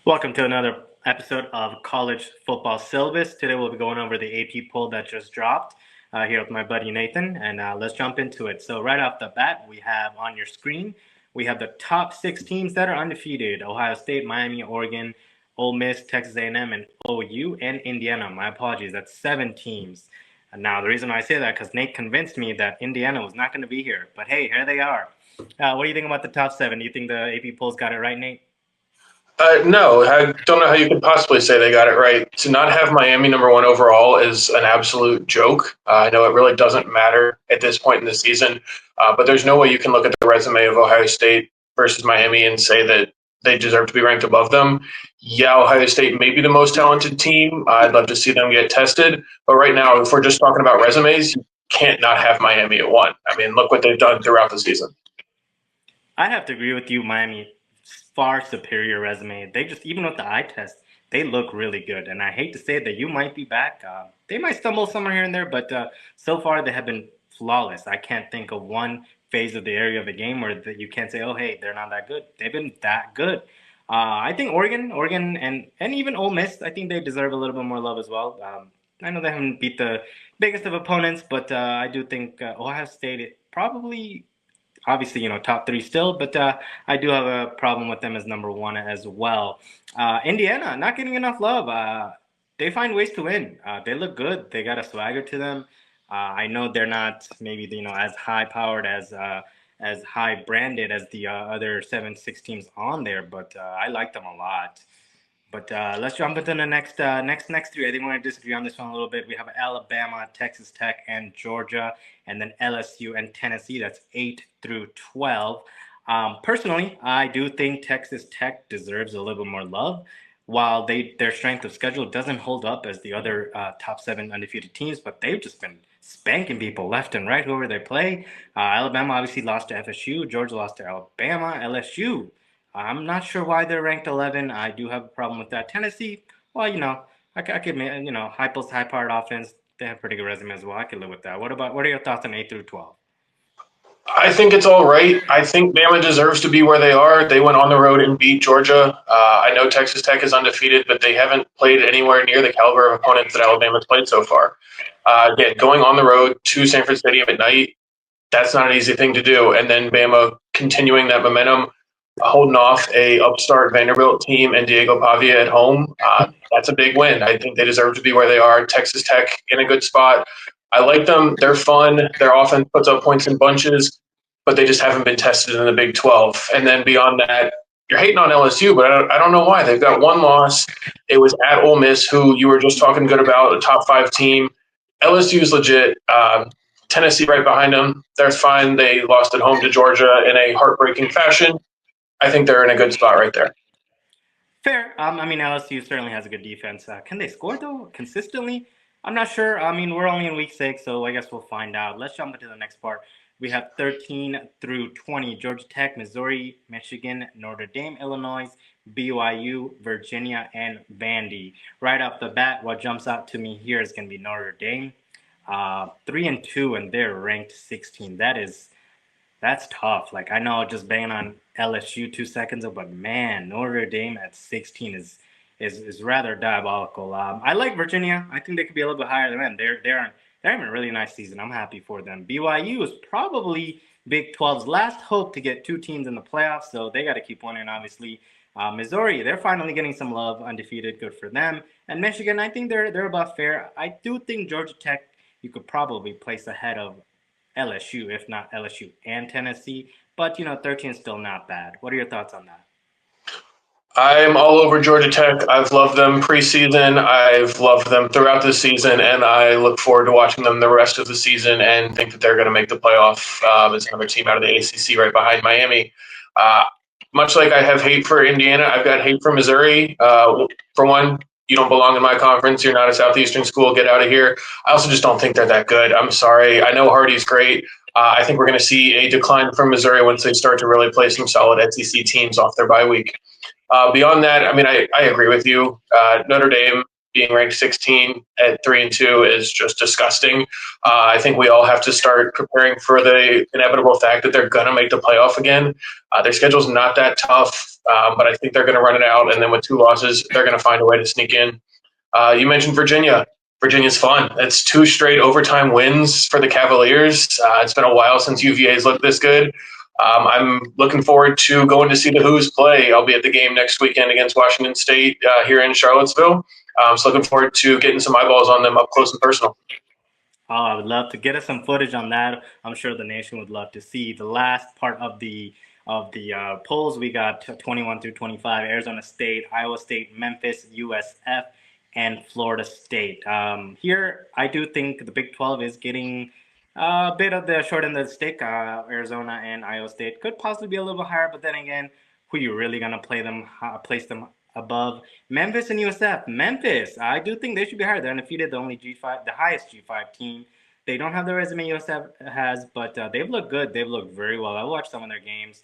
Welcome to another episode of College Football Syllabus. Today we'll be going over the AP poll that just dropped here with my buddy Nathan, and let's jump into it. So right off the bat, we have on your screen, we have the top 6 teams that are undefeated: Ohio State, Miami, Oregon, Ole Miss, Texas A&M, and OU, and Indiana. My apologies, that's 7 teams. Now, the reason why I say that because Nate convinced me that Indiana was not going to be here, but hey, here they are. What do you think about the top 7? Do you think the AP polls got it right, Nate? No, I don't know how you could possibly say they got it right. To not have Miami number one overall is an absolute joke. I know it really doesn't matter at this point in the season, but there's no way you can look at the resume of Ohio State versus Miami and say that they deserve to be ranked above them. Yeah, Ohio State may be the most talented team. I'd love to see them get tested. But right now, if we're just talking about resumes, you can't not have Miami at one. I mean, look what they've done throughout the season. I'd have to agree with you, Miami. Far superior resume. They just, even with the eye test, they look really good. And I hate to say that you might be back. They might stumble somewhere here and there, but so far they have been flawless. I can't think of one phase of the area of the game where that you can't say, oh, hey, they're not that good. They've been that good. I think Oregon, and even Ole Miss, I think they deserve a little bit more love as well. I know they haven't beat the biggest of opponents, but I do think Ohio State probably obviously, top 3 still, but I do have a problem with them as number 1 as well. Indiana, not getting enough love. They find ways to win. They look good. They got a swagger to them. I know they're not maybe as high powered as high branded as the other 7-6 teams on there, but I like them a lot. But let's jump into the next 3. I think we're going to disagree on this one a little bit. We have Alabama, Texas Tech, and Georgia, and then LSU and Tennessee. That's 8 through 12. Personally, I do think Texas Tech deserves a little bit more love. While their strength of schedule doesn't hold up as the other top 7 undefeated teams, but they've just been spanking people left and right whoever they play. Alabama obviously lost to FSU. Georgia lost to Alabama. LSU, I'm not sure why they're ranked 11. I do have a problem with that. Tennessee, well, I could, high-powered offense. They have pretty good resume as well. I could live with that. What are your thoughts on 8 through 12? I think it's all right. I think Bama deserves to be where they are. They went on the road and beat Georgia. I know Texas Tech is undefeated, but they haven't played anywhere near the caliber of opponents that Alabama's played so far. Again, going on the road to Sanford Stadium at night, that's not an easy thing to do. And then Bama continuing that momentum, holding off a upstart Vanderbilt team and Diego Pavia at home. That's a big win. I think they deserve to be where they are. Texas Tech in a good spot. I like them. They're fun. Their offense puts up points in bunches, but they just haven't been tested in the Big 12. And then beyond that, you're hating on LSU, but I don't know why. They've got one loss. It was at Ole Miss, who you were just talking good about, a top 5 team. LSU is legit. Tennessee right behind them. They're fine. They lost at home to Georgia in a heartbreaking fashion. I think they're in a good spot right there. Fair. I mean, LSU certainly has a good defense. Can they score, though, consistently? I'm not sure. I mean, we're only in week 6, so I guess we'll find out. Let's jump into the next part. We have 13 through 20. Georgia Tech, Missouri, Michigan, Notre Dame, Illinois, BYU, Virginia, and Vandy. Right off the bat, what jumps out to me here is going to be Notre Dame. 3-2, and they're ranked 16. That's tough. Like, I know just banging on LSU 2 seconds ago, but man, Notre Dame at 16 is rather diabolical. I like Virginia. I think they could be a little bit higher than them. They're having a really nice season. I'm happy for them. BYU is probably Big 12's last hope to get 2 teams in the playoffs, so they got to keep winning, obviously. Missouri, they're finally getting some love, undefeated, good for them. And Michigan, I think they're about fair. I do think Georgia Tech you could probably place ahead of LSU, if not LSU and Tennessee. But, 13 is still not bad. What are your thoughts on that? I'm all over Georgia Tech. I've loved them preseason. I've loved them throughout the season, and I look forward to watching them the rest of the season and think that they're going to make the playoff as another team out of the ACC right behind Miami. Uh, Much like I have hate for Indiana, I've got hate for Missouri. For one, you don't belong in my conference. You're not a Southeastern school. Get out of here. I also just don't think they're that good. I'm sorry. I know Hardy's great. I think we're going to see a decline from Missouri once they start to really play some solid SEC teams off their bye week. Beyond that, I mean, I agree with you. Notre Dame, being ranked 16 at 3-2 is just disgusting. I think we all have to start preparing for the inevitable fact that they're going to make the playoff again. Their schedule's not that tough, but I think they're going to run it out. And then with 2 losses, they're going to find a way to sneak in. You mentioned Virginia. Virginia's fun. It's 2 straight overtime wins for the Cavaliers. It's been a while since UVA's looked this good. I'm looking forward to going to see the Who's play. I'll be at the game next weekend against Washington State here in Charlottesville. So looking forward to getting some eyeballs on them up close and personal. Oh, I would love to get us some footage on that. I'm sure the nation would love to see the last part of the polls. We got 21 through 25: Arizona State, Iowa State, Memphis, USF, and Florida State. Here, I do think the Big 12 is getting a bit of the short end of the stick. Arizona and Iowa State could possibly be a little bit higher, but then again, who you really gonna place them above? Memphis and USF. Memphis, I do think they should be higher. They're undefeated, the only G5, the highest G5 team. They don't have the resume USF has, but they've looked good. They've looked very well. I watched some of their games.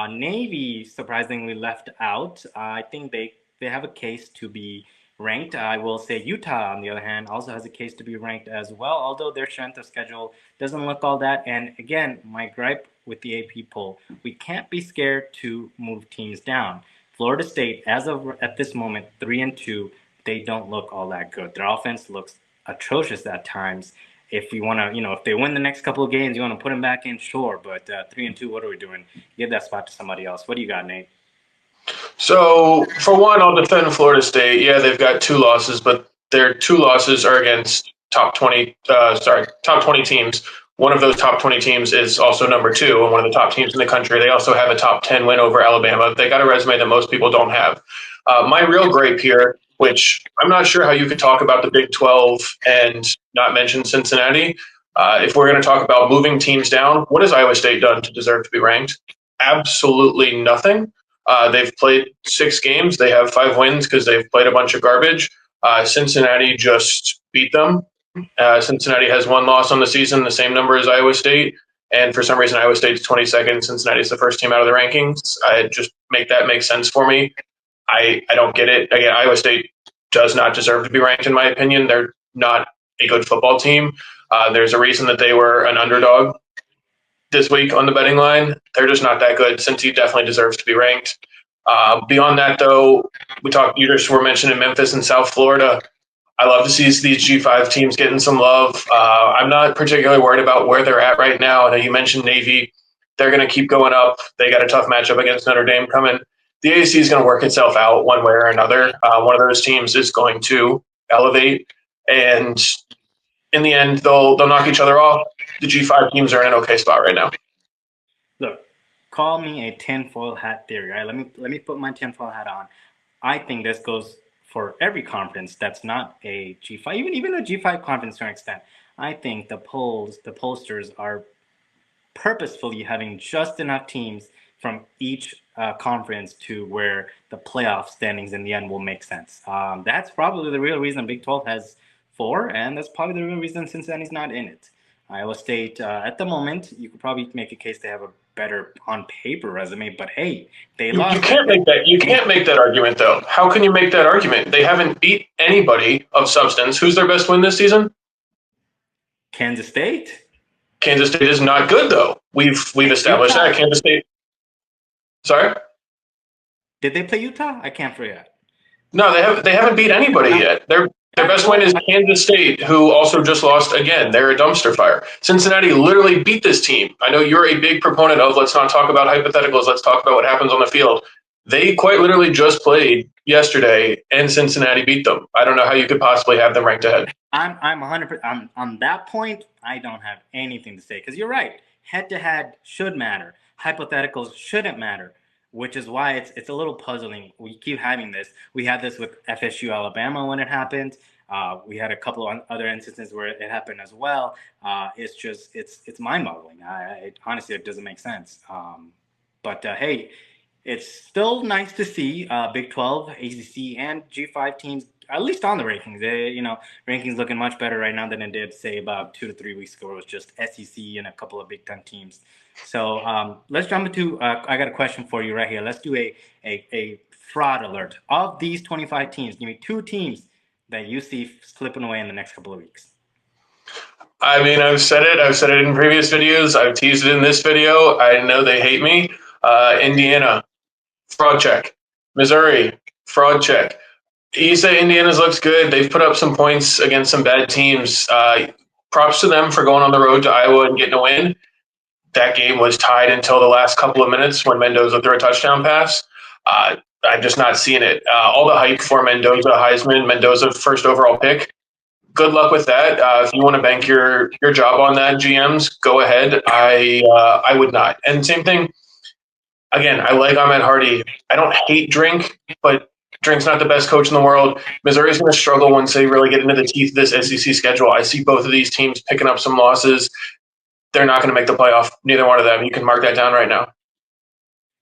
Navy surprisingly left out. I think they have a case to be ranked. I will say Utah, on the other hand, also has a case to be ranked as well, although their strength of schedule doesn't look all that. And again, my gripe with the AP poll, we can't be scared to move teams down. Florida State, as of at this moment, 3-2, they don't look all that good. Their offense looks atrocious at times. If you want to, if they win the next couple of games, you want to put them back in, sure. But 3-2, what are we doing? Give that spot to somebody else. What do you got, Nate? So for one, I'll defend Florida State. Yeah, they've got 2 losses, but their 2 losses are against top 20 teams. One of those top 20 teams is also number 2 and one of the top teams in the country. They also have a top 10 win over Alabama. They got a resume that most people don't have. My real gripe here, which I'm not sure how you could talk about the Big 12 and not mention Cincinnati. If we're going to talk about moving teams down, what has Iowa State done to deserve to be ranked? Absolutely nothing. They've played 6 games. They have 5 wins because they've played a bunch of garbage. Cincinnati just beat them. Cincinnati has 1 loss on the season, the same number as Iowa State. And for some reason, Iowa State's 22nd. Cincinnati's the first team out of the rankings. I just make that make sense for me. I don't get it. Again, Iowa State does not deserve to be ranked, in my opinion. They're not a good football team. There's a reason that they were an underdog this week on the betting line. They're just not that good. Cincy definitely deserves to be ranked. Beyond that, though, you just were mentioning Memphis and South Florida. I love to see these G5 teams getting some love. I'm not particularly worried about where they're at right now. I know you mentioned Navy. They're going to keep going up. They got a tough matchup against Notre Dame coming. The AAC is going to work itself out one way or another. One of those teams is going to elevate, and in the end, they'll knock each other off. The G5 teams are in an okay spot right now. Look, call me a tinfoil hat theory. Right? Let me put my tinfoil hat on. I think this goes for every conference that's not a G5, even a G5 conference to an extent. I think the pollsters are purposefully having just enough teams from each conference to where the playoff standings in the end will make sense. That's probably the real reason Big 12 has 4, and that's probably the real reason Cincinnati's not in it. Iowa State, at the moment, you could probably make a case they have a better on paper resume, but hey, they You lost. can't make that. You can't make that argument, though. How can you make that argument? They haven't beat anybody of substance. Who's their best win this season? Kansas State. Kansas State is not good, though. We've established Utah. that. Kansas State. Sorry. Did they play Utah? I can't forget. No, they haven't beat anybody yet. Their best win is Kansas State, who also just lost again. They're a dumpster fire. Cincinnati literally beat this team. I know you're a big proponent of let's not talk about hypotheticals. Let's talk about what happens on the field. They quite literally just played yesterday, and Cincinnati beat them. I don't know how you could possibly have them ranked ahead. I'm 100% on that point. I don't have anything to say because you're right. Head to head should matter. Hypotheticals shouldn't matter, which is why it's a little puzzling. We keep having this. We had this with FSU Alabama when it happened. We had a couple of other instances where it happened as well. It's mind-boggling. Honestly, it doesn't make sense. But hey, it's still nice to see Big 12, ACC, and G5 teams at least on the rankings. Rankings looking much better right now than it did, say, about 2 to 3 weeks ago. It was just SEC and a couple of Big 10 teams. So let's jump into. I got a question for you right here. Let's do a fraud alert. Of these 25 teams, give me 2 teams that you see slipping away in the next couple of weeks? I mean, I've said it. I've said it in previous videos. I've teased it in this video. I know they hate me. Indiana, fraud check. Missouri, fraud check. You say Indiana's looks good. They've put up some points against some bad teams. Props to them for going on the road to Iowa and getting a win. That game was tied until the last couple of minutes when Mendoza threw a touchdown pass. I'm just not seeing it. All the hype for Mendoza, Heisman, Mendoza first overall pick. Good luck with that. If you want to bank your job on that, GMs, go ahead. I would not. And same thing. Again, I like Ahmed Hardy. I don't hate Drink, but Drink's not the best coach in the world. Missouri's going to struggle once they really get into the teeth of this SEC schedule. I see both of these teams picking up some losses. They're not going to make the playoff. Neither one of them. You can mark that down right now.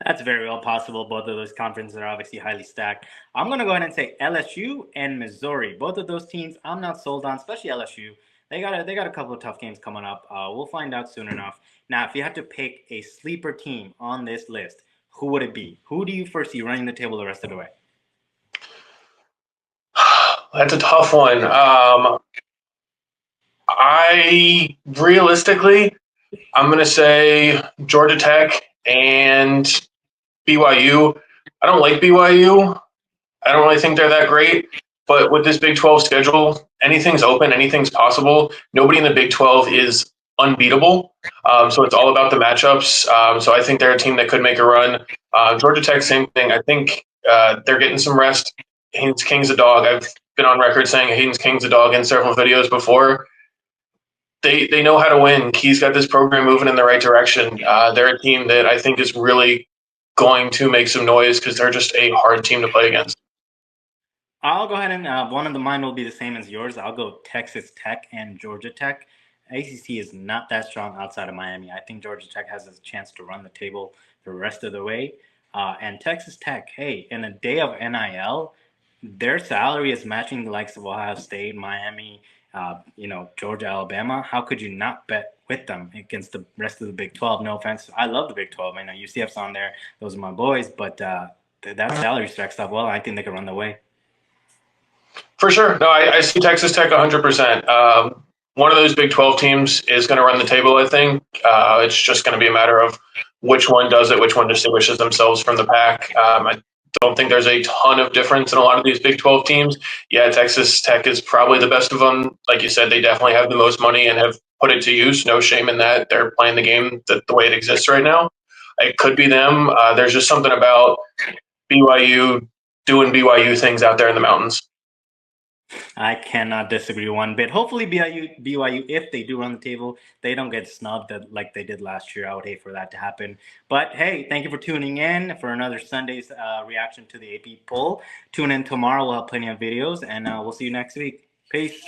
That's very well possible. Both of those conferences are obviously highly stacked. I'm going to go ahead and say LSU and Missouri. Both of those teams I'm not sold on, especially LSU. They got a couple of tough games coming up. We'll find out soon enough. Now, if you had to pick a sleeper team on this list, who would it be? Who do you foresee running the table the rest of the way? That's a tough one. I realistically, I'm going to say Georgia Tech and BYU. I don't like BYU. I don't really think they're that great. But with this Big 12 schedule, anything's open, anything's possible. Nobody in the Big 12 is unbeatable. So it's all about the matchups. So I think they're a team that could make a run. Georgia Tech, same thing. I think they're getting some rest. Haynes King's a dog. I've been on record saying Haynes King's a dog in several videos before. They know how to win. Key's got this program moving in the right direction. They're a team that I think is really going to make some noise because they're just a hard team to play against. I'll go ahead and one of the mine will be the same as yours. I'll go Texas Tech and Georgia Tech. ACC is not that strong outside of Miami. I think Georgia Tech has a chance to run the table the rest of the way. And Texas Tech, hey, in a day of NIL, their salary is matching the likes of Ohio State, Miami, Georgia, Alabama. How could you not bet with them against the rest of the Big 12? No offense, I love the Big 12. I know UCF's on there; those are my boys. But that salary stacks up well. I think they can run the way. For sure. No, I see Texas Tech 100%. One of those Big 12 teams is going to run the table, I think. It's just going to be a matter of which one does it, which one distinguishes themselves from the pack. I don't think there's a ton of difference in a lot of these Big 12 teams. Yeah, Texas Tech is probably the best of them. Like you said, they definitely have the most money and have put it to use. No shame in that. They're playing the game the way it exists right now. It could be them. There's just something about BYU doing BYU things out there in the mountains. I cannot disagree one bit. Hopefully, BYU, if they do run the table, they don't get snubbed like they did last year. I would hate for that to happen. But hey, thank you for tuning in for another Sunday's reaction to the AP poll. Tune in tomorrow. We'll have plenty of videos, and we'll see you next week. Peace.